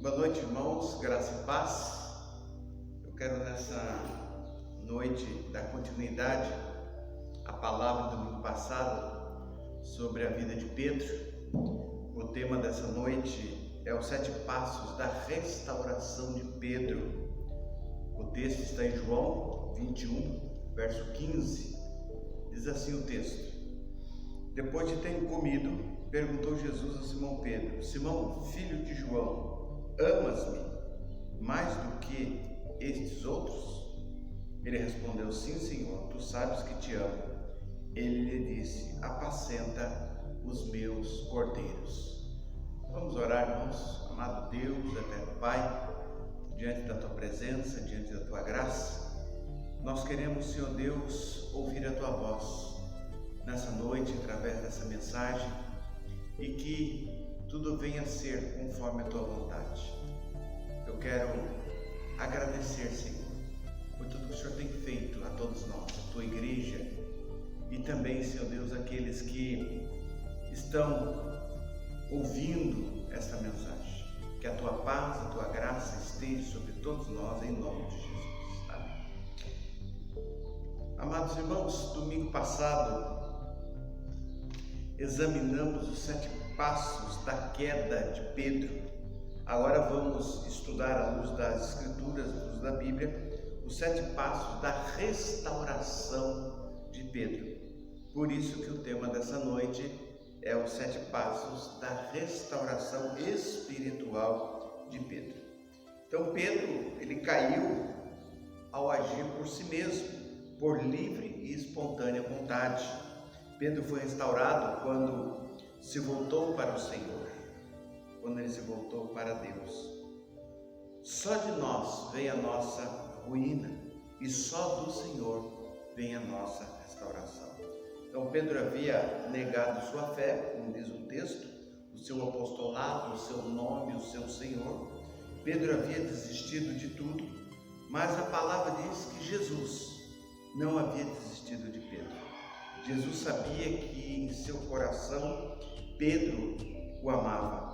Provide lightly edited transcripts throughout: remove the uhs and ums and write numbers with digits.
Boa noite, irmãos, graça e paz. Eu quero nessa noite dar continuidade à palavra do domingo passado sobre a vida de Pedro. O tema dessa noite é os 7 passos da restauração de Pedro. O texto está em João 21, verso 15. Diz assim o texto: Depois de terem comido, perguntou Jesus a Simão Pedro: Simão, filho de João, amas-me mais do que estes outros? Ele respondeu: Sim, Senhor, tu sabes que te amo. Ele lhe disse: Apacenta os meus cordeiros. Vamos orar, irmãos. Amado Deus, eterno Pai, diante da tua presença, diante da tua graça, nós queremos, Senhor Deus, ouvir a tua voz nessa noite, através dessa mensagem, e que tudo venha a ser conforme a tua vontade. Eu quero agradecer, Senhor, por tudo que o Senhor tem feito a todos nós, a tua igreja, e também, Senhor Deus, aqueles que estão ouvindo esta mensagem. Que a tua paz, a tua graça esteja sobre todos nós, em nome de Jesus. Amém. Amados irmãos, domingo passado examinamos os 7 passos da queda de Pedro. Agora vamos estudar à luz das Escrituras, à luz da Bíblia, os 7 passos da restauração de Pedro. Por isso que o tema dessa noite é os 7 passos da restauração espiritual de Pedro. Então Pedro, ele caiu ao agir por si mesmo, por livre e espontânea vontade. Pedro foi restaurado quando se voltou para o Senhor, quando ele se voltou para Deus. Só de nós vem a nossa ruína e só do Senhor vem a nossa restauração. Então Pedro havia negado sua fé, como diz o texto, o seu apostolado, o seu nome, o seu Senhor. Pedro havia desistido de tudo, mas a palavra diz que Jesus não havia desistido de Pedro. Jesus sabia que em seu coração Pedro o amava.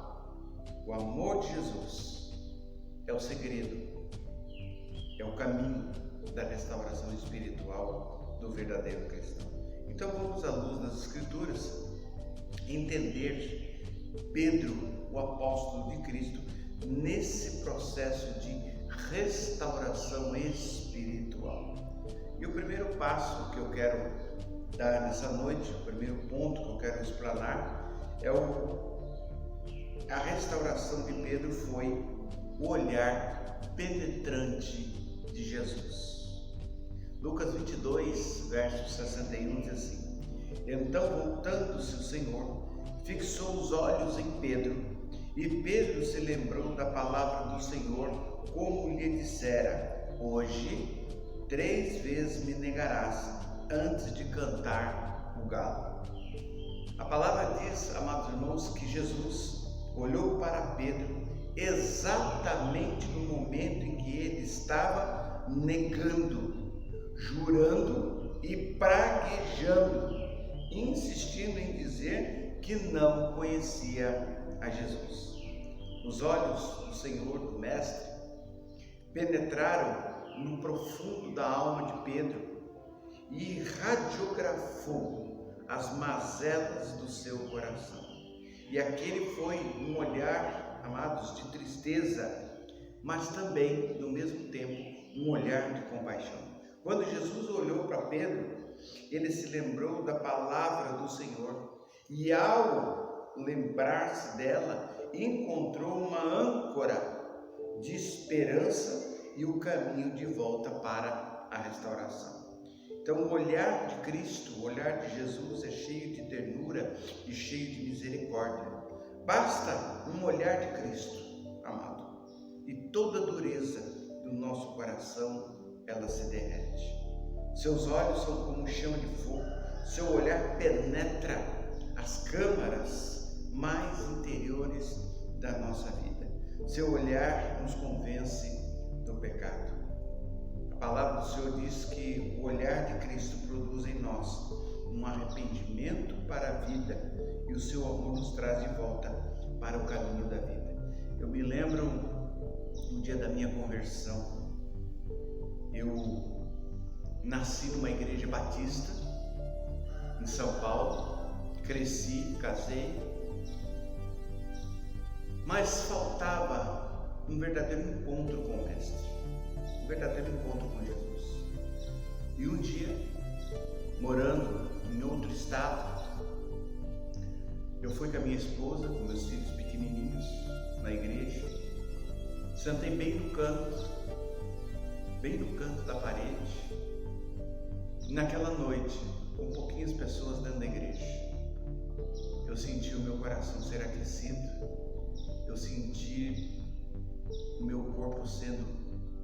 O amor de Jesus é o segredo, é o caminho da restauração espiritual do verdadeiro cristão. Então vamos, à luz das Escrituras, entender Pedro, o apóstolo de Cristo, nesse processo de restauração espiritual. E o primeiro passo que eu quero dar nessa noite, o primeiro ponto que eu quero explanar, a restauração de Pedro foi o olhar penetrante de Jesus. Lucas 22, verso 61 diz assim: Então, voltando-se o Senhor, fixou os olhos em Pedro, e Pedro se lembrou da palavra do Senhor, como lhe dissera: Hoje 3 vezes me negarás antes de cantar o galo. A palavra diz, amados irmãos, que Jesus olhou para Pedro exatamente no momento em que ele estava negando, jurando e praguejando, insistindo em dizer que não conhecia a Jesus. Os olhos do Senhor, do Mestre, penetraram no profundo da alma de Pedro e radiografou as mazelas do seu coração. E aquele foi um olhar, amados, de tristeza, mas também, no mesmo tempo, um olhar de compaixão. Quando Jesus olhou para Pedro, ele se lembrou da palavra do Senhor e, ao lembrar-se dela, encontrou uma âncora de esperança e o caminho de volta para a restauração. Então o olhar de Cristo, o olhar de Jesus é cheio de ternura e cheio de misericórdia. Basta um olhar de Cristo, amado, e toda a dureza do nosso coração, ela se derrete. Seus olhos são como um chama de fogo, seu olhar penetra as câmaras mais interiores da nossa vida. Seu olhar nos convence do pecado. A palavra do Senhor diz que o olhar de Cristo produz em nós um arrependimento para a vida e o seu amor nos traz de volta para o caminho da vida. Eu me lembro no dia da minha conversão. Eu nasci numa igreja batista em São Paulo, cresci, casei, mas faltava um verdadeiro encontro com o Mestre, um verdadeiro encontro com Jesus. E um dia, morando em outro estado, eu fui com a minha esposa, com meus filhos pequenininhos, na igreja, sentei bem no canto da parede, e naquela noite, com pouquinhas pessoas dentro da igreja, eu senti o meu coração ser aquecido, eu senti o meu corpo sendo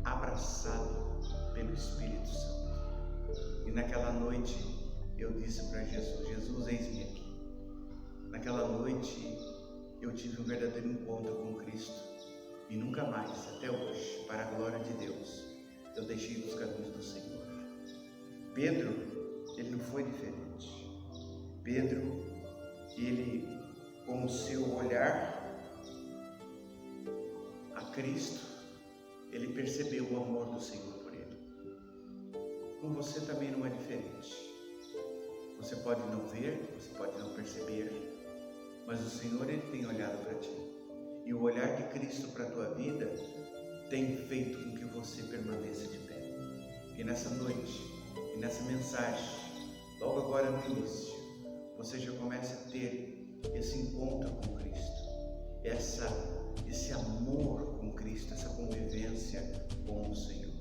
abraçado pelo Espírito Santo. E naquela noite eu disse para Jesus: Jesus, eis-me aqui. Naquela noite eu tive um verdadeiro encontro com Cristo e nunca mais, até hoje, para a glória de Deus, eu deixei os caminhos do Senhor. Pedro, ele não foi diferente. Pedro, ele, com o seu olhar a Cristo, ele percebeu o amor do Senhor por ele. Com você também não é diferente. Você pode não ver, você pode não perceber, mas o Senhor, ele tem olhado para ti. E o olhar de Cristo para a tua vida tem feito com que você permaneça de pé. E nessa noite, e nessa mensagem, logo agora no início, você já começa a ter esse encontro com Cristo, esse amor com Cristo, essa convivência com o Senhor.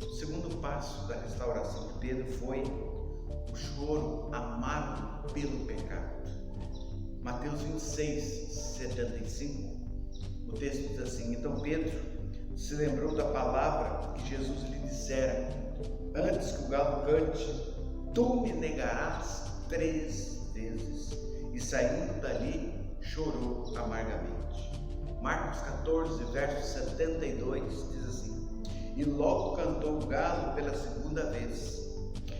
O segundo passo da restauração de Pedro foi o choro amargo pelo pecado. Mateus 26, 75, o texto diz assim: então Pedro se lembrou da palavra que Jesus lhe dissera: antes que o galo cante, tu me negarás 3 vezes. E saindo dali, chorou amargamente. Marcos 14, verso 72 diz assim: e logo cantou o galo pela segunda vez.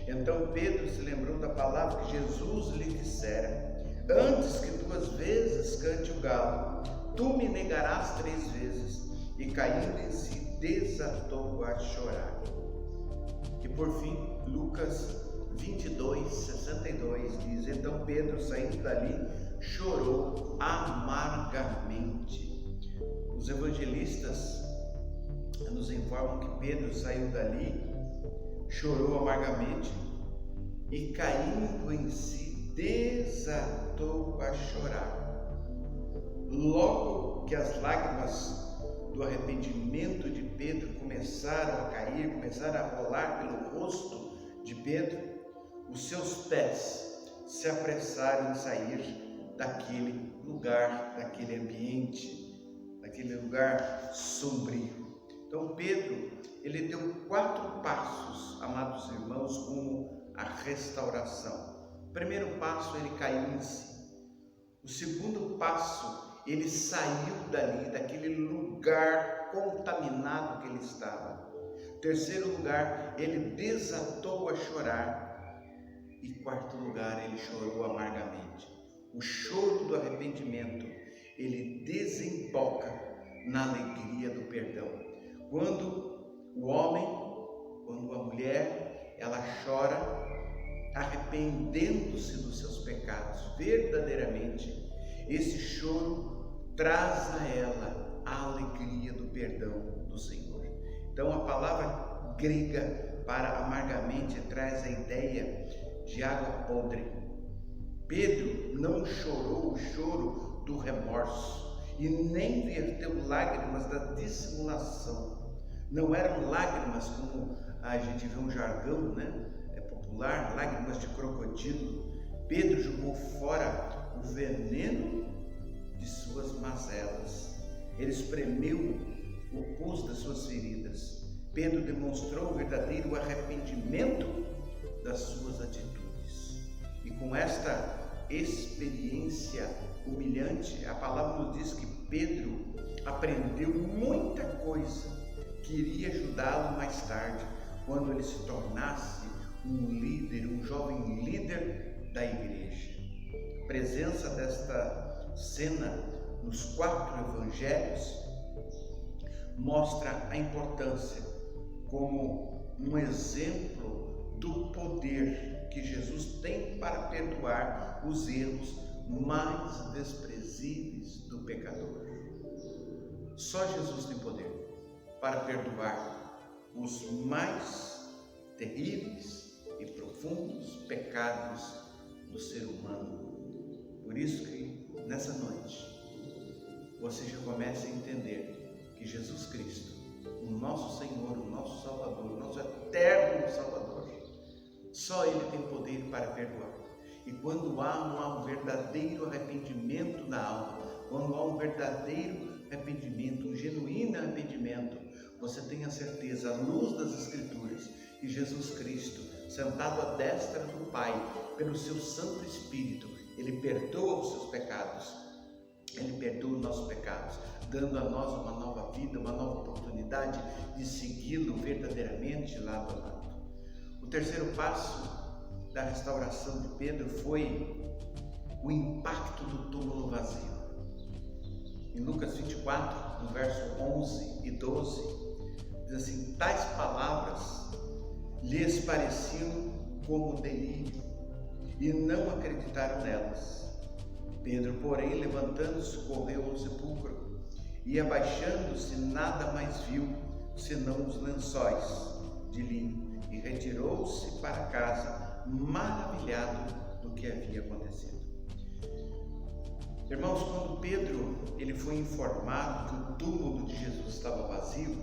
Então Pedro se lembrou da palavra que Jesus lhe dissera: antes que 2 vezes cante o galo, tu me negarás 3 vezes. E caindo em si, desatou a chorar. E por fim, Lucas 22, 62 diz: então Pedro, saindo dali, chorou amargamente. Os evangelistas nos informam que Pedro saiu dali, chorou amargamente e, caindo em si, desatou a chorar. Logo que as lágrimas do arrependimento de Pedro começaram a cair, começaram a rolar pelo rosto de Pedro, os seus pés se apressaram em sair daquele lugar, daquele ambiente, daquele lugar sombrio. Então Pedro, ele deu 4 passos, amados irmãos, rumo à restauração. O primeiro passo, ele caiu em si. O segundo passo, ele saiu dali, daquele lugar contaminado que ele estava. Terceiro lugar, ele desatou a chorar. E quarto lugar, ele chorou amargamente. O choro do arrependimento, ele desemboca na alegria do perdão. Quando o homem, quando a mulher, ela chora, arrependendo-se dos seus pecados verdadeiramente, esse choro traz a ela a alegria do perdão do Senhor. Então a palavra grega para amargamente traz a ideia de água podre. Pedro não chorou o choro do remorso e nem verteu lágrimas da dissimulação. Não eram lágrimas como a gente vê um jargão, popular, lágrimas de crocodilo. Pedro jogou fora o veneno de suas mazelas. Ele espremeu o pus das suas feridas. Pedro demonstrou o verdadeiro arrependimento das suas atitudes. E com esta experiência humilhante, a palavra nos diz que Pedro aprendeu muita coisa que iria ajudá-lo mais tarde, quando ele se tornasse um líder, um jovem líder da igreja. A presença desta cena nos 4 evangelhos mostra a importância como um exemplo do poder que Jesus tem para perdoar os erros mais desprezíveis do pecador. Só Jesus tem poder para perdoar os mais terríveis e profundos pecados do ser humano. Por isso que nessa noite você já começa a entender que Jesus Cristo, o nosso Senhor, o nosso Salvador, o nosso eterno Salvador, só Ele tem poder para perdoar. E quando há um verdadeiro arrependimento na alma, quando há um verdadeiro arrependimento, um genuíno arrependimento, você tem a certeza, à luz das Escrituras, que Jesus Cristo, sentado à destra do Pai, pelo seu Santo Espírito, Ele perdoa os seus pecados, Ele perdoa os nossos pecados, dando a nós uma nova vida, uma nova oportunidade de segui-lo verdadeiramente lado a lado. O terceiro passo da restauração de Pedro foi o impacto do túmulo vazio. Em Lucas 24, no verso 11 e 12, diz assim: tais palavras lhes pareciam como delírio e não acreditaram nelas. Pedro, porém, levantando-se, correu ao sepulcro e, abaixando-se, nada mais viu senão os lençóis de linho e retirou-se para casa, maravilhado do que havia acontecido. Irmãos, quando Pedro ele foi informado que o túmulo de Jesus estava vazio,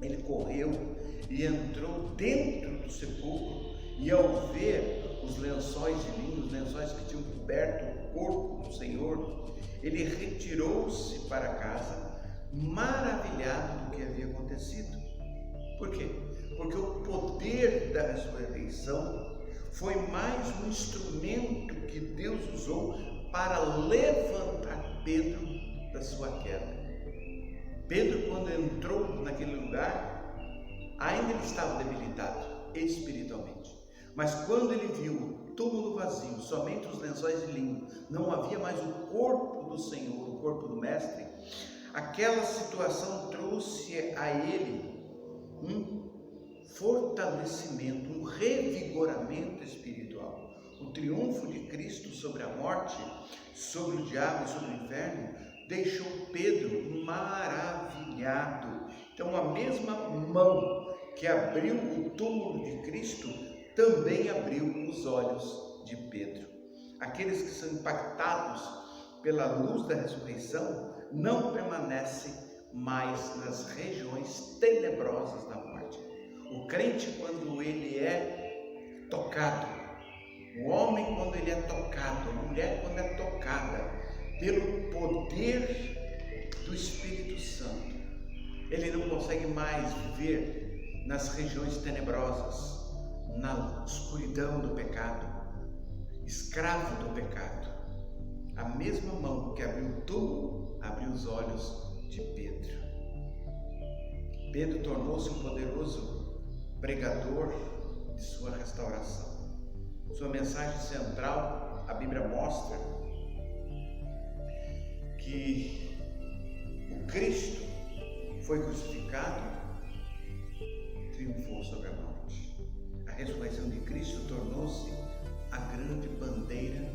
ele correu e entrou dentro do sepulcro, e ao ver os lençóis de linho, os lençóis que tinham coberto o corpo do Senhor, ele retirou-se para casa, maravilhado do que havia acontecido. Por quê? Porque o poder da ressurreição foi mais um instrumento que Deus usou para levantar Pedro da sua queda. Pedro, quando entrou naquele lugar, ainda ele estava debilitado espiritualmente. Mas quando ele viu o túmulo vazio, somente os lençóis de linho, não havia mais o corpo do Senhor, o corpo do Mestre, aquela situação trouxe a ele um fortalecimento, um revigoramento espiritual. O triunfo de Cristo sobre a morte, sobre o diabo e sobre o inferno, deixou Pedro maravilhado. Então a mesma mão que abriu o túmulo de Cristo também abriu os olhos de Pedro. Aqueles que são impactados pela luz da ressurreição não permanecem mais nas regiões tenebrosas da morte. O crente, quando ele é tocado, o homem, quando ele é tocado, a mulher, quando é tocada pelo poder do Espírito Santo, ele não consegue mais viver nas regiões tenebrosas, na escuridão do pecado, escravo do pecado. A mesma mão que abriu o túmulo, abriu os olhos de Pedro. Pedro tornou-se um poderoso pregador de sua restauração. Sua mensagem central, a Bíblia mostra que o Cristo foi crucificado, triunfou sobre a morte. A ressurreição de Cristo tornou-se a grande bandeira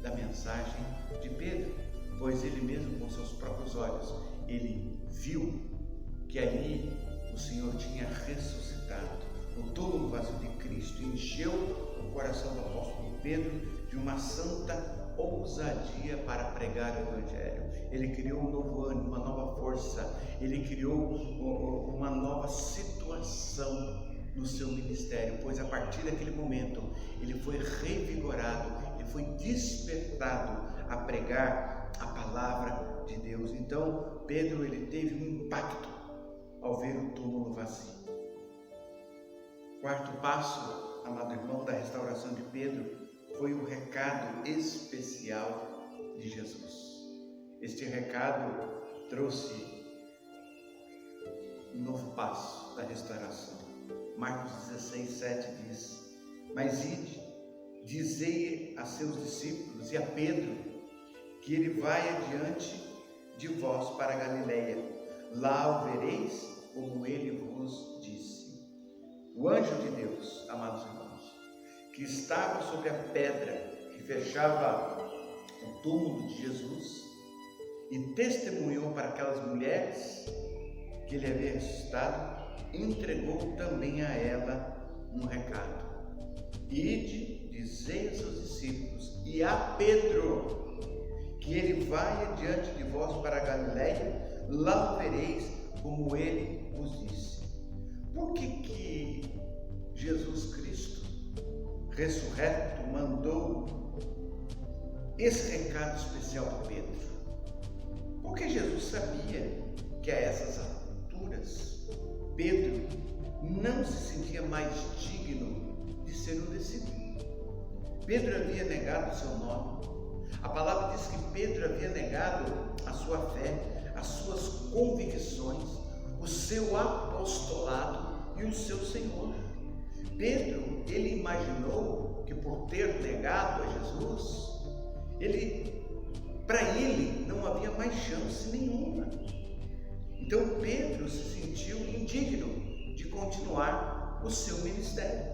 da mensagem de Pedro, pois ele mesmo, com seus próprios olhos, ele viu que ali o Senhor tinha ressuscitado. O túmulo vazio de Cristo encheu o coração do apóstolo Pedro de uma santa ousadia para pregar o Evangelho. Ele criou um novo ânimo, uma nova força, ele criou uma nova situação no seu ministério, pois a partir daquele momento ele foi revigorado, ele foi despertado a pregar a palavra de Deus. Então Pedro ele teve um impacto ao ver o túmulo vazio. Quarto passo, amado irmão, da restauração de Pedro foi o recado especial de Jesus. Este recado trouxe um novo passo da restauração. Marcos 16:7 diz: mas ide, dizei a seus discípulos e a Pedro que ele vai adiante de vós para a Galileia. lá o vereis como ele vos disse. O anjo de Deus, amados irmãos, que estava sobre a pedra que fechava o túmulo de Jesus e testemunhou para aquelas mulheres que ele havia ressuscitado, entregou também a ela um recado: ide, dizei aos seus discípulos e a Pedro que ele vai adiante de vós para a Galiléia, lá o vereis como ele vos disse. Por que Jesus Cristo ressurreto mandou esse recado especial para Pedro? Porque Jesus sabia que a essas alturas Pedro não se sentia mais digno de ser um discípulo. Pedro havia negado o seu nome. A palavra diz que Pedro havia negado a sua fé, as suas convicções, o seu apostolado e o seu Senhor. Pedro, ele imaginou que por ter negado a Jesus, para ele não havia mais chance nenhuma. Então Pedro se sentiu indigno de continuar o seu ministério.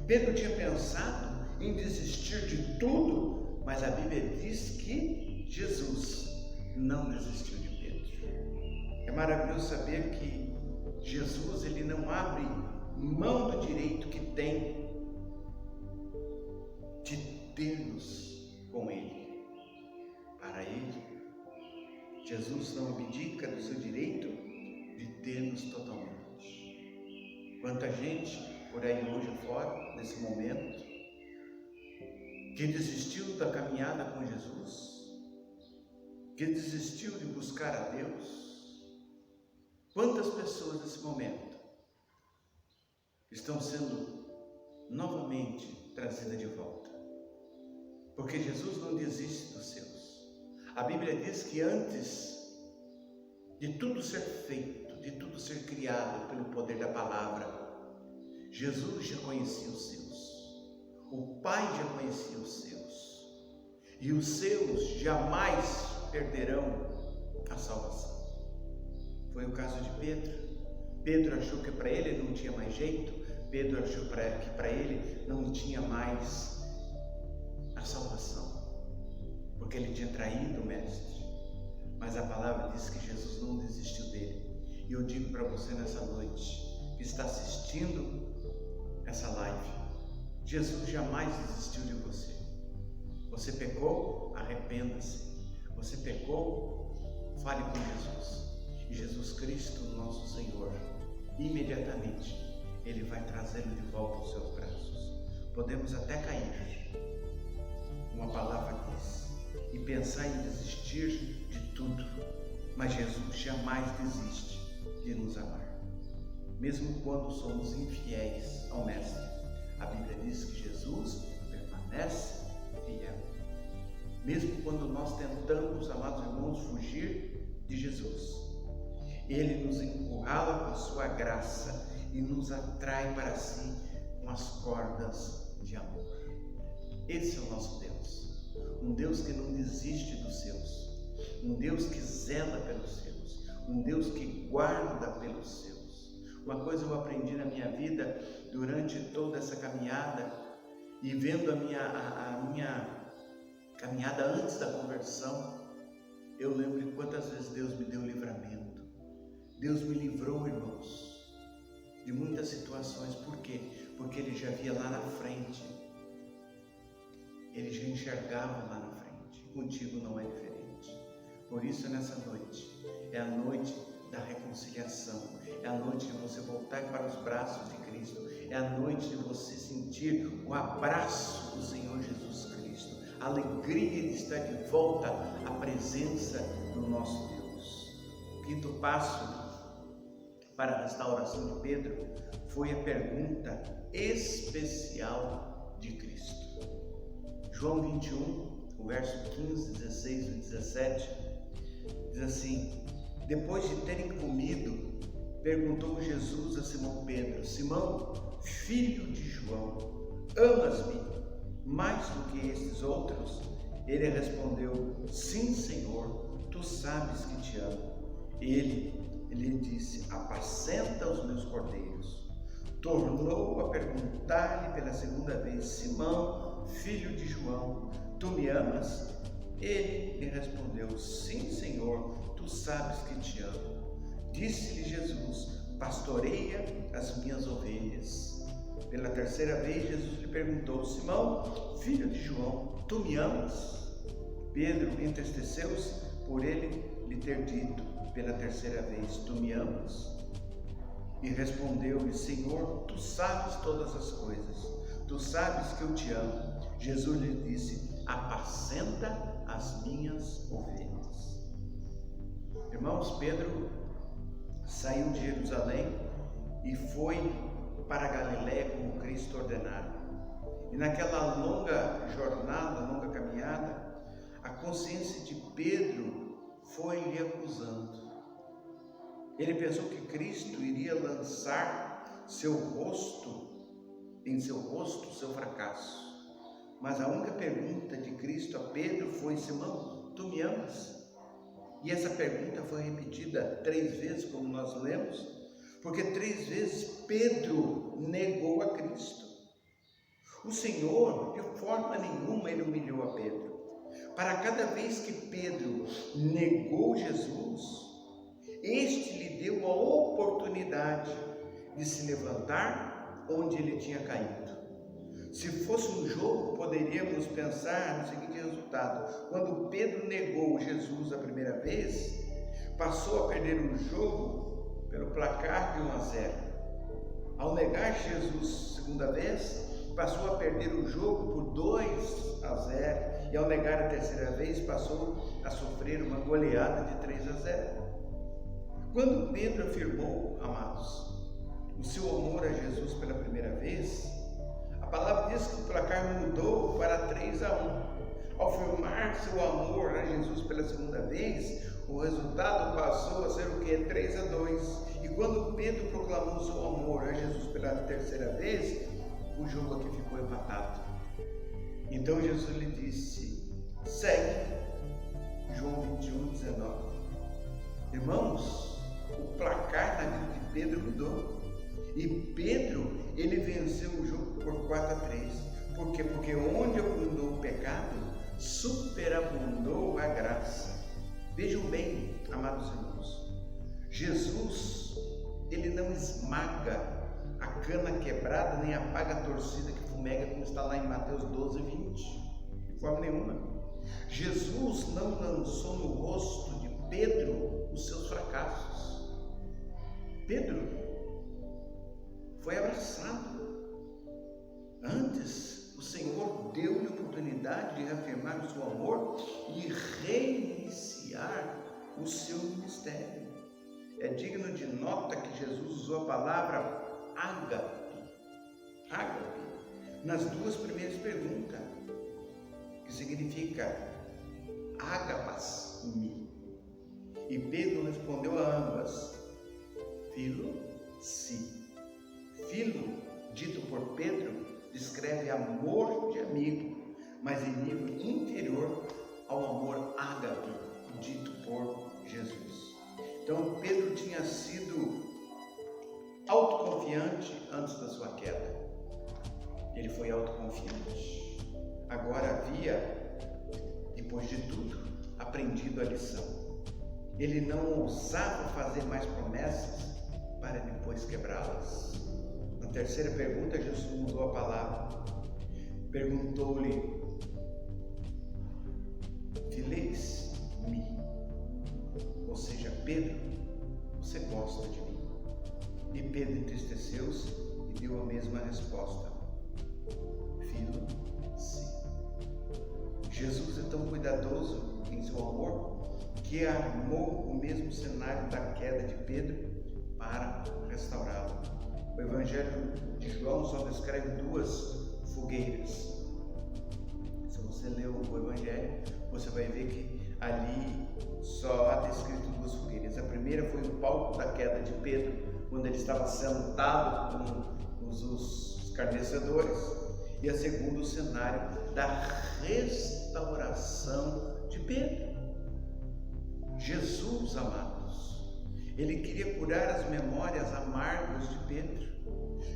Pedro tinha pensado em desistir de tudo, mas a Bíblia diz que Jesus não desistiu de Pedro. É maravilhoso saber que Jesus, ele não abre mão do direito que tem de ter-nos com ele. Para ele, Jesus não abdica do seu direito de ter-nos totalmente. Quanta gente por aí hoje fora, nesse momento, que desistiu da caminhada com Jesus, que desistiu de buscar a Deus. Quantas pessoas nesse momento estão sendo novamente trazidas de volta? Porque Jesus não desiste dos seus. A Bíblia diz que antes de tudo ser feito, de tudo ser criado pelo poder da palavra, Jesus já conhecia os seus. O Pai já conhecia os seus, e os seus jamais perderão a salvação. Foi o caso de Pedro. Pedro achou que para ele não tinha mais jeito. Pedro achou que para ele não tinha mais a salvação, porque ele tinha traído o Mestre. Mas a palavra diz que Jesus não desistiu dele. E eu digo para você nessa noite, que está assistindo essa live, Jesus jamais desistiu de você. Você pecou? Arrependa-se. Você pecou? Fale com Jesus. E Jesus Cristo, nosso Senhor, imediatamente, Ele vai trazê-lo de volta aos seus braços. Podemos até cair, uma palavra diz, e pensar em desistir de tudo, mas Jesus jamais desiste de nos amar. Mesmo quando somos infiéis ao Mestre, a Bíblia diz que Jesus permanece fiel. Mesmo quando nós tentamos, amados irmãos, fugir de Jesus, Ele nos encurrala com a sua graça e nos atrai para si com as cordas de amor. Esse é o nosso Deus, um Deus que não desiste dos seus, um Deus que zela pelos seus, um Deus que guarda pelos seus. Uma coisa eu aprendi na minha vida durante toda essa caminhada e vendo a minha caminhada antes da conversão, eu lembro de quantas vezes Deus me deu livramento. Deus me livrou, irmãos, de muitas situações. Por quê? Porque Ele já via lá na frente. Ele já enxergava lá na frente. Contigo não é diferente. Por isso, nessa noite, é a noite da reconciliação, é a noite de você voltar para os braços de Cristo, é a noite de você sentir o abraço do Senhor Jesus Cristo, a alegria de estar de volta à presença do nosso Deus. O quinto passo para a restauração de Pedro foi a pergunta especial de Cristo. João 21, o verso 15, 16 e 17, diz assim: depois de terem comido, perguntou Jesus a Simão Pedro: Simão, filho de João, amas-me mais do que estes outros? Ele respondeu: sim, Senhor, tu sabes que te amo. Ele ele lhe disse: apacenta os meus cordeiros. Tornou a perguntar-lhe pela segunda vez: Simão, filho de João, tu me amas? Ele lhe respondeu: sim, Senhor, tu sabes que te amo. Disse-lhe Jesus: pastoreia as minhas ovelhas. Pela terceira vez Jesus lhe perguntou: Simão, filho de João, tu me amas? Pedro entristeceu-se por ele lhe ter dito pela terceira vez: tu me amas? E respondeu-lhe: Senhor, tu sabes todas as coisas, tu sabes que eu te amo. Jesus lhe disse: apacenta as minhas ovelhas. Irmãos, Pedro saiu de Jerusalém e foi para a Galiléia como Cristo ordenara. E naquela longa jornada, longa caminhada, a consciência de Pedro foi lhe acusando. Ele pensou que Cristo iria lançar em seu rosto seu fracasso. Mas a única pergunta de Cristo a Pedro foi: Simão, tu me amas? E essa pergunta foi repetida 3 vezes, como nós lemos, porque 3 vezes Pedro negou a Cristo. O Senhor, de forma nenhuma, ele humilhou a Pedro. Para cada vez que Pedro negou Jesus, este lhe deu a oportunidade de se levantar onde ele tinha caído. Se fosse um jogo, poderíamos pensar no seguinte resultado: quando Pedro negou Jesus a primeira vez, passou a perder o jogo pelo placar de 1-0. Ao negar Jesus a segunda vez, passou a perder o jogo por 2-0. E ao negar a terceira vez, passou a sofrer uma goleada de 3-0. Quando Pedro afirmou, amados, o seu amor a Jesus pela primeira vez, a palavra diz que o placar mudou para 3-1. Ao afirmar seu amor a Jesus pela segunda vez, o resultado passou a ser o que? 3-2. E quando Pedro proclamou seu amor a Jesus pela terceira vez, o jogo aqui ficou empatado. Então Jesus lhe disse: segue. João 21:19. Irmãos, o placar na vida de Pedro mudou. E Pedro, ele venceu o jogo por 4-3. Por quê? Porque onde abundou o pecado, superabundou a graça. Vejam bem, amados irmãos, Jesus, ele não esmaga a cana quebrada, nem apaga a torcida que fumega, como está lá em Mateus 12:20. De forma nenhuma. Jesus não lançou no rosto de Pedro os seus fracassos. Pedro foi abraçado. Antes, o Senhor deu-lhe a oportunidade de reafirmar o seu amor e reiniciar o seu ministério. É digno de nota que Jesus usou a palavra ágape, nas 2 primeiras perguntas, que significa agapas-me. E Pedro respondeu a ambas: filo, sim. Filo, dito por Pedro, descreve amor de amigo, mas em nível inferior ao amor ágape, dito por Jesus. Então Pedro tinha sido autoconfiante antes da sua queda. Ele foi autoconfiante. Agora havia, depois de tudo, aprendido a lição. Ele não ousava fazer mais promessas para depois quebrá-las. Na terceira pergunta, Jesus mudou a palavra. Perguntou-lhe: fileis-me? Ou seja, Pedro, você gosta de mim? E Pedro entristeceu-se e deu a mesma resposta: filo, sim. Jesus é tão cuidadoso em seu amor que armou o mesmo cenário da queda de Pedro para restaurá-lo. O Evangelho de João só descreve 2 fogueiras. Se você ler o Evangelho, você vai ver que ali só há descrito 2 fogueiras. A primeira foi o palco da queda de Pedro, quando ele estava sentado com os escarnecedores. E a segunda, o cenário da restauração de Pedro. Jesus, amados, Ele queria curar as memórias amargas de Pedro.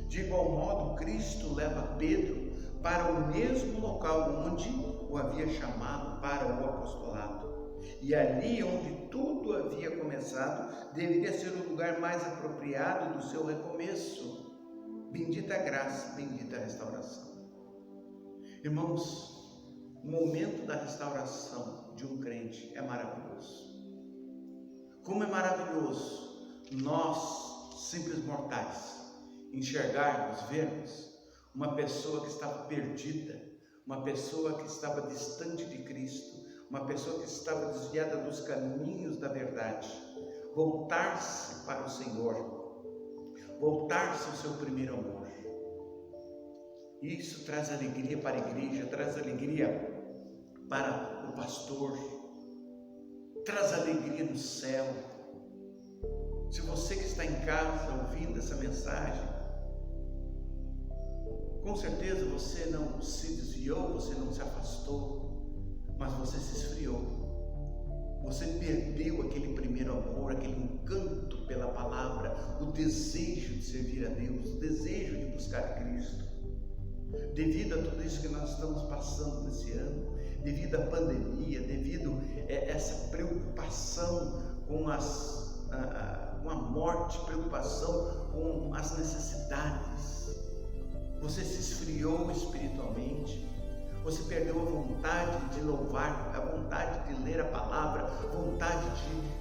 De igual modo, Cristo leva Pedro para o mesmo local onde o havia chamado para o apostolado. E ali onde tudo havia começado, deveria ser o lugar mais apropriado do seu recomeço. Bendita a graça, bendita a restauração. Irmãos, o momento da restauração de um crente é maravilhoso. Como é maravilhoso nós, simples mortais, enxergarmos, vermos uma pessoa que estava perdida, uma pessoa que estava distante de Cristo, uma pessoa que estava desviada dos caminhos da verdade, voltar-se para o Senhor, voltar-se ao seu primeiro amor. Isso traz alegria para a igreja, traz alegria para o pastor, traz alegria no céu. Se você que está em casa ouvindo essa mensagem, com certeza você não se desviou, você não se afastou, mas você se esfriou. Você perdeu aquele primeiro amor, aquele encanto pela palavra, o desejo de servir a Deus, o desejo de buscar Cristo. Devido a tudo isso que nós estamos passando nesse ano, devido à pandemia, devido a essa preocupação com a morte, preocupação com as necessidades, você se esfriou espiritualmente, você perdeu a vontade de louvar, a vontade de ler a palavra, a vontade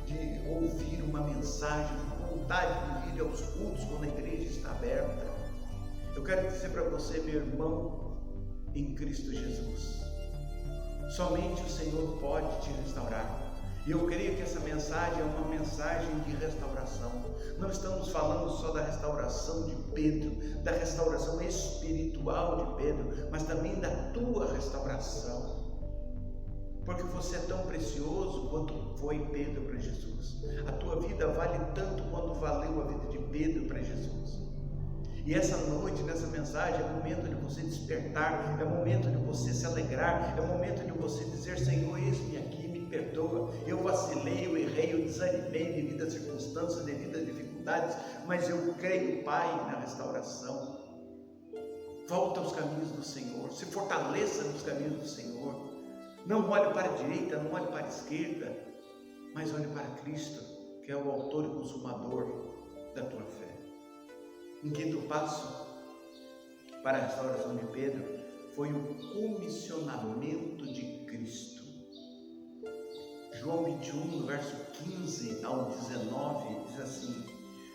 de ouvir uma mensagem, a vontade de vir aos cultos quando a igreja está aberta. Eu quero dizer para você, meu irmão, em Cristo Jesus, somente o Senhor pode te restaurar. E eu creio que essa mensagem é uma mensagem de restauração. Não estamos falando só da restauração de Pedro, da restauração espiritual de Pedro, mas também da tua restauração. Porque você é tão precioso quanto foi Pedro para Jesus. A tua vida vale tanto quanto valeu a vida de Pedro para Jesus. E essa noite, nessa mensagem, é o momento de você despertar, é o momento de você se alegrar, é o momento de você dizer: Senhor, eis-me aqui, me perdoa, eu vacilei, eu errei, eu desanimei devido às circunstâncias, devido às dificuldades, mas eu creio, Pai, na restauração. Volta aos caminhos do Senhor, se fortaleça nos caminhos do Senhor. Não olhe para a direita, não olhe para a esquerda, mas olhe para Cristo, que é o autor e consumador da tua fé. Em quinto passo para a restauração de Pedro foi o comissionamento de Cristo. João 21, no verso 15 ao 19, diz assim: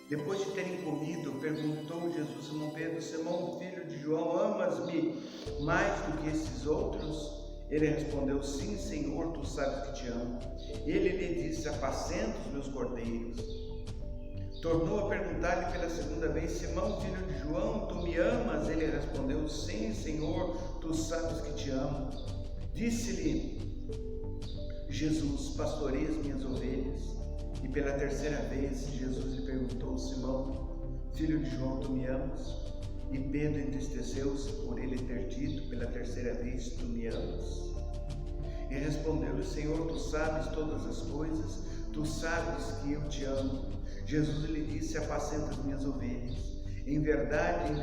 depois de terem comido, perguntou Jesus a Simão Pedro: Simão, filho de João, amas-me mais do que esses outros? Ele respondeu: sim, Senhor, tu sabes que te amo. Ele lhe disse: apacenta os meus cordeiros. Tornou a perguntar-lhe pela segunda vez: Simão, filho de João, tu me amas? Ele respondeu: sim, Senhor, tu sabes que te amo. Disse-lhe Jesus: pastoreia as minhas ovelhas. E pela terceira vez Jesus lhe perguntou: Simão, filho de João, tu me amas? E Pedro entristeceu-se por ele ter dito pela terceira vez: tu me amas? E respondeu-lhe: Senhor, tu sabes todas as coisas, tu sabes que eu te amo. Jesus lhe disse: apacenta as minhas ovelhas. Em verdade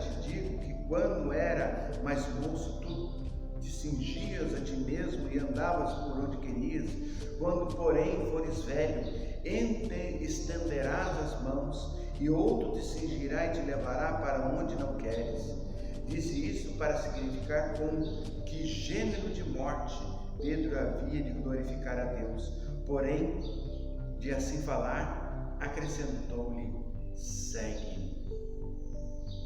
te digo que quando era mais moço, tu te cingias a ti mesmo e andavas por onde querias. Quando, porém, fores velho, estenderás as mãos, e outro te cingirá e te levará para onde não queres. Disse isso para significar com que gênero de morte Pedro havia de glorificar a Deus. Porém, de assim falar, acrescentou-lhe: segue-me.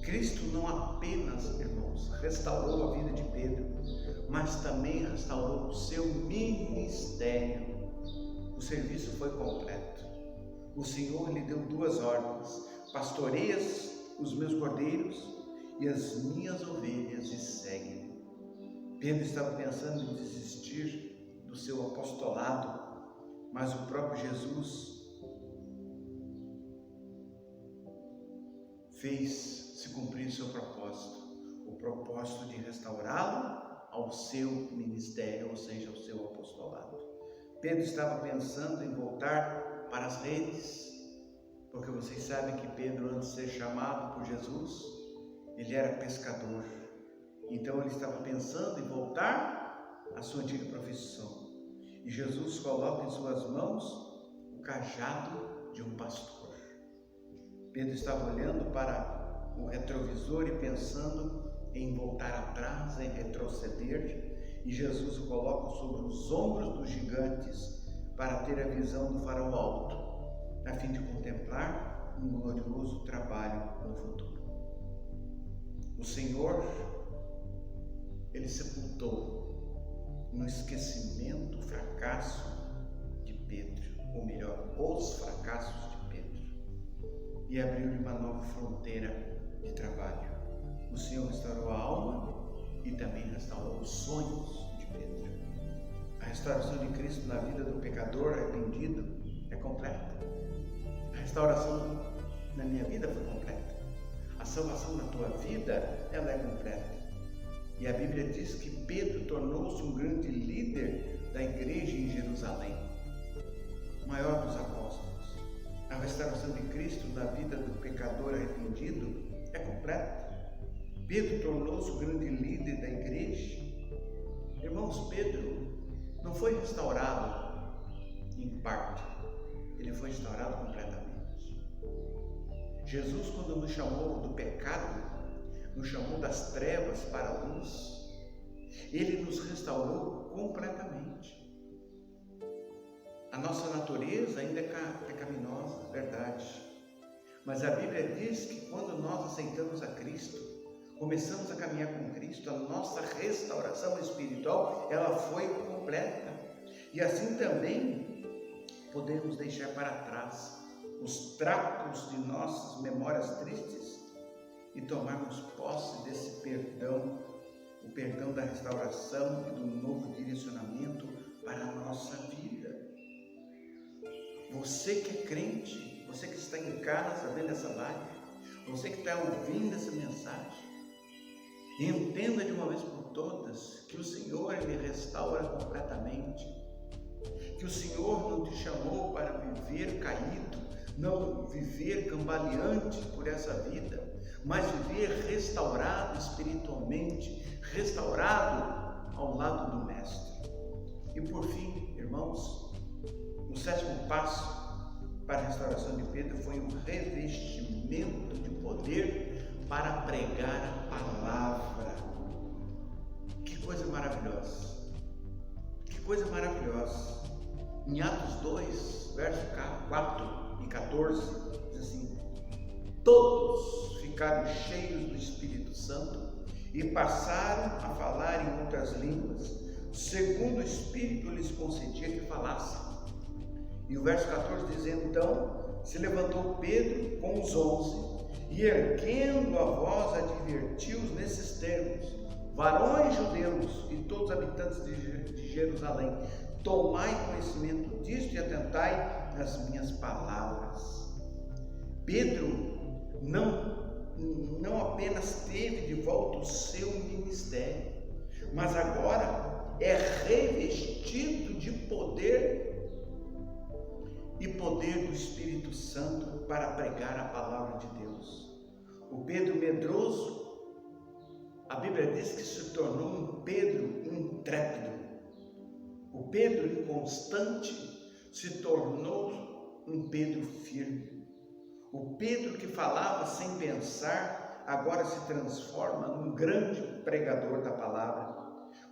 Cristo não apenas, irmãos, restaurou a vida de Pedro, mas também restaurou o seu ministério. O serviço foi completo. O Senhor lhe deu duas ordens: pastoreias os meus cordeiros e as minhas ovelhas, e segue-me. Pedro estava pensando em desistir do seu apostolado, mas o próprio Jesus fez se cumprir o seu propósito, o propósito de restaurá-lo ao seu ministério, ou seja, ao seu apostolado. Pedro estava pensando em voltar para as redes, Porque vocês sabem que Pedro, antes de ser chamado por Jesus, ele era pescador. Então ele estava pensando em voltar à sua antiga profissão. E Jesus coloca em suas mãos o cajado de um pastor. Pedro estava olhando para o retrovisor e pensando em voltar atrás, em retroceder. E Jesus o coloca sobre os ombros dos gigantes para ter a visão do farol alto, a fim de contemplar um glorioso trabalho no futuro. O Senhor, Ele sepultou no esquecimento o fracasso de Pedro, ou melhor, os fracassos de Pedro, e abriu-lhe uma nova fronteira de trabalho. O Senhor restaurou a alma e também restaurou os sonhos de Pedro. A restauração de Cristo na vida do pecador arrependido é completa. A restauração na minha vida foi completa. A salvação na tua vida, ela é completa. E a Bíblia diz que Pedro tornou-se um grande líder da igreja em Jerusalém, o maior dos apóstolos. A restauração de Cristo na vida do pecador arrependido é completa. Pedro tornou-se o grande líder da igreja. Irmãos, Pedro não foi restaurado em parte, ele foi restaurado completamente. Jesus, quando nos chamou do pecado, nos chamou das trevas para a luz, ele nos restaurou completamente. A nossa natureza ainda é pecaminosa, verdade. Mas a Bíblia diz que quando nós aceitamos a Cristo, começamos a caminhar com Cristo, a nossa restauração espiritual, ela foi completa. E assim também podemos deixar para trás os trapos de nossas memórias tristes e tomarmos posse desse perdão, o perdão da restauração e do novo direcionamento para a nossa vida. Você que é crente, você que está em casa vendo essa live, você que está ouvindo essa mensagem, entenda de uma vez por todas que o Senhor, Ele restaura completamente, que o Senhor não te chamou para viver caído, não viver cambaleante por essa vida, mas viver restaurado espiritualmente, restaurado ao lado do Mestre. E por fim, irmãos, o sétimo passo para a restauração de Pedro foi o revestimento de poder para pregar a palavra. Que coisa maravilhosa! Que coisa maravilhosa! Em Atos 2, verso 4 e 14, diz assim: todos ficaram cheios do Espírito Santo e passaram a falar em outras línguas, segundo o Espírito lhes concedia que falassem. E o verso 14 diz: então se levantou Pedro com os 11 e, erguendo a voz, advertiu-os nesses termos: varões judeus e todos os habitantes de Jerusalém, tomai conhecimento disto e atentai nas minhas palavras. Pedro não apenas teve de volta o seu ministério, mas agora é revestido de poder e poder do Espírito Santo para pregar a palavra de Deus. O Pedro medroso, a Bíblia diz que se tornou um Pedro intrépido. O Pedro inconstante se tornou um Pedro firme. O Pedro que falava sem pensar, agora se transforma num grande pregador da palavra.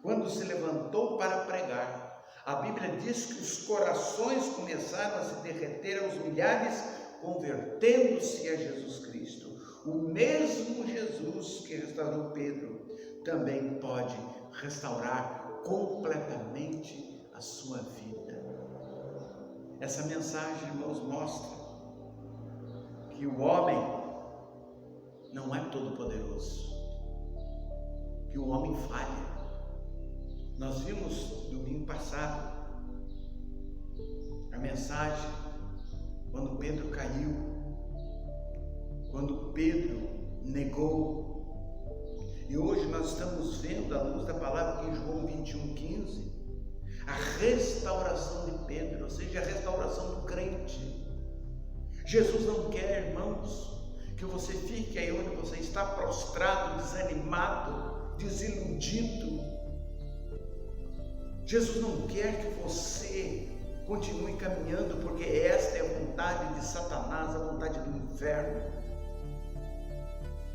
Quando se levantou para pregar, a Bíblia diz que os corações começaram a se derreter aos milhares, convertendo-se a Jesus Cristo. O mesmo Jesus que restaurou Pedro também pode restaurar completamente a sua vida. Essa mensagem, irmãos, mostra que o homem não é todo poderoso, que o homem falha. Nós vimos domingo passado a mensagem quando Pedro caiu, quando Pedro negou. E hoje nós estamos vendo, à luz da palavra em João 21:15, a restauração de Pedro, ou seja, a restauração do crente. Jesus não quer, irmãos, que você fique aí onde você está, prostrado, desanimado, desiludido. Jesus não quer que você continue caminhando, porque esta é a vontade de Satanás, a vontade do inferno.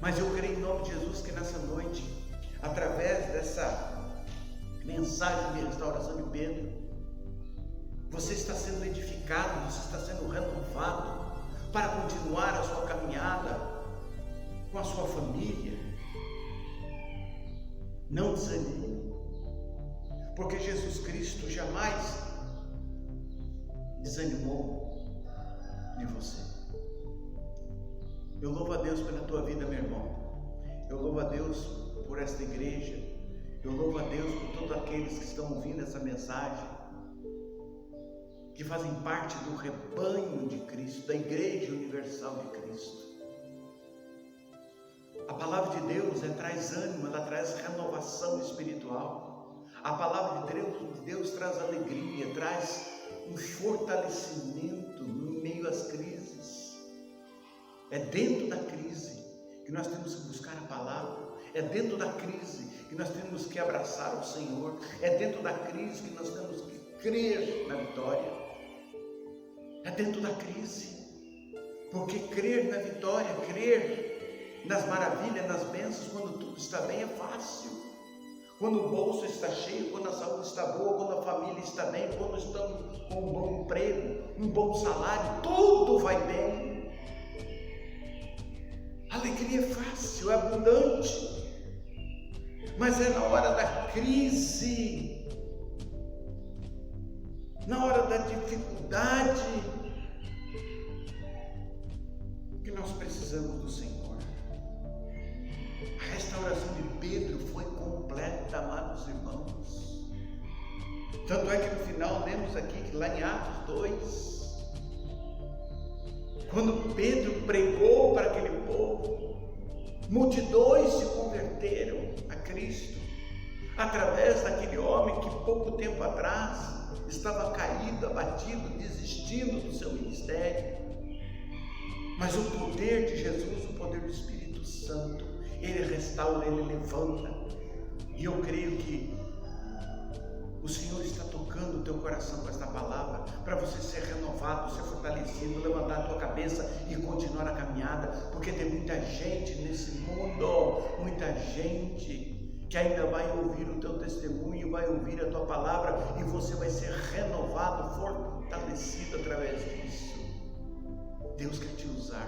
Mas eu creio em nome de Jesus que nessa noite, através dessa mensagem de restauração de Pedro, você está sendo edificado, você está sendo renovado para continuar a sua caminhada com a sua família. Não desanime, porque Jesus Cristo jamais desanimou de você. Eu louvo a Deus pela tua vida, meu irmão. Eu louvo a Deus por esta igreja. Eu louvo a Deus por todos aqueles que estão ouvindo essa mensagem, que fazem parte do rebanho de Cristo, da Igreja Universal de Cristo. A palavra de Deus traz ânimo, ela traz renovação espiritual. A palavra de Deus traz alegria, traz um fortalecimento em meio às crises. É dentro da crise que nós temos que buscar a palavra. É dentro da crise que nós temos que abraçar o Senhor. É dentro da crise que nós temos que crer na vitória. É dentro da crise, porque crer na vitória, crer nas maravilhas, nas bênçãos, quando tudo está bem, é fácil. Quando o bolso está cheio, quando a saúde está boa, quando a família está bem, quando estamos com um bom emprego, um bom salário, tudo vai bem. A alegria é fácil, é abundante, mas é na hora da crise, na hora da dificuldade, que nós precisamos do Senhor. A restauração de Pedro foi completa, amados irmãos. Tanto é que no final lemos aqui que lá em Atos 2, quando Pedro pregou para aquele povo, multidões se converteram a Cristo através daquele homem que pouco tempo atrás estava caído, abatido, desistindo do seu ministério. Mas o poder de Jesus, o poder do Espírito Santo, ele restaura, ele levanta. E eu creio que o Senhor está tocando o teu coração com esta palavra, para você ser renovado, ser fortalecido, levantar a tua cabeça e continuar a caminhada, porque tem muita gente nesse mundo, muita gente que ainda vai ouvir o teu testemunho, vai ouvir a tua palavra, e você vai ser renovado, fortalecido através disso. Deus quer te usar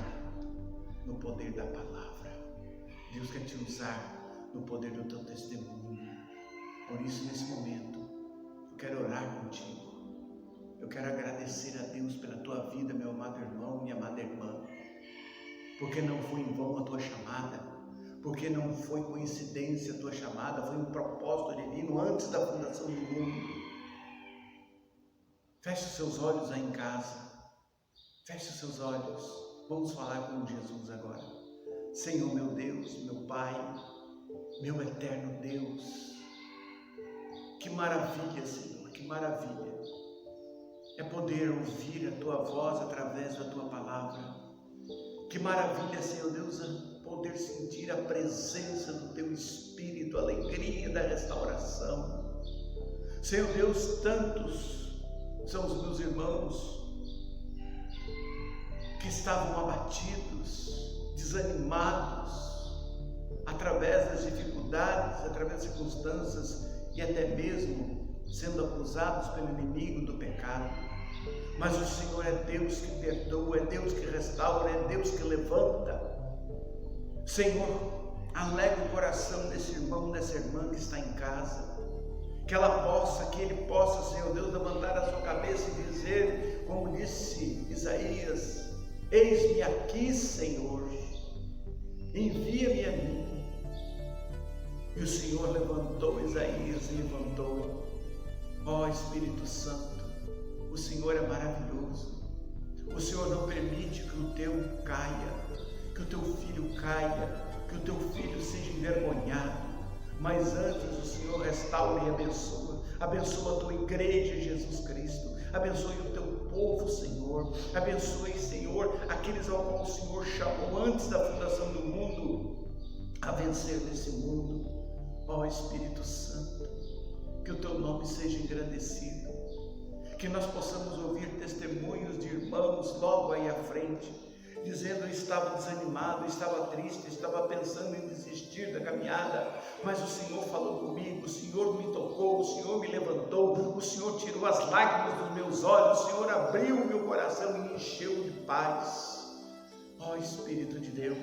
no poder da palavra. Deus quer te usar no poder do teu testemunho. Por isso, nesse momento, eu quero orar contigo. Eu quero agradecer a Deus pela tua vida, meu amado irmão, minha amada irmã. Porque não foi em vão a tua chamada. Porque não foi coincidência a tua chamada. Foi um propósito divino antes da fundação do mundo. Feche os seus olhos aí em casa. Feche os seus olhos, vamos falar com Jesus agora. Senhor, meu Deus, meu Pai, meu eterno Deus, que maravilha, Senhor, que maravilha é poder ouvir a Tua voz através da Tua palavra. Que maravilha, Senhor Deus, é poder sentir a presença do Teu Espírito, a alegria da restauração. Senhor Deus, tantos são os meus irmãos que estavam abatidos, desanimados, através das dificuldades, através das circunstâncias e até mesmo sendo acusados pelo inimigo do pecado. Mas o Senhor é Deus que perdoa, é Deus que restaura, é Deus que levanta. Senhor, alegra o coração desse irmão, dessa irmã que está em casa, que ele possa, Senhor Deus, levantar a sua cabeça e dizer, como disse Isaías: eis-me aqui, Senhor, envia-me a mim. E o Senhor levantou Isaías e levantou. Ó Espírito Santo, o Senhor é maravilhoso. O Senhor não permite que o teu caia, que o teu filho caia, que o teu filho seja envergonhado. Mas antes o Senhor restaura e abençoa. Abençoa a tua igreja, Jesus Cristo. Abençoe o teu povo. povo, Senhor. Abençoe, Senhor, aqueles ao qual o Senhor chamou antes da fundação do mundo a vencer nesse mundo. Ó Espírito Santo, que o teu nome seja engrandecido, que nós possamos ouvir testemunhos de irmãos logo aí à frente, dizendo: eu estava desanimado, estava triste, estava pensando em desistir da caminhada, mas o Senhor falou comigo, o Senhor me tocou, o Senhor me levantou, o Senhor tirou as lágrimas dos meus olhos, o Senhor abriu o meu coração e me encheu de paz. Ó Espírito de Deus,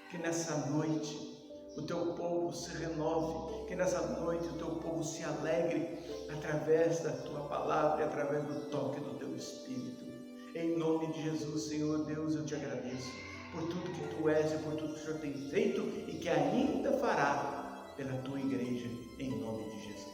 que nessa noite o teu povo se renove, que nessa noite o teu povo se alegre através da tua palavra e através do toque do teu Espírito. Em nome de Jesus, Senhor Deus, eu te agradeço por tudo que tu és e por tudo que o Senhor tem feito e que ainda fará pela tua igreja, em nome de Jesus.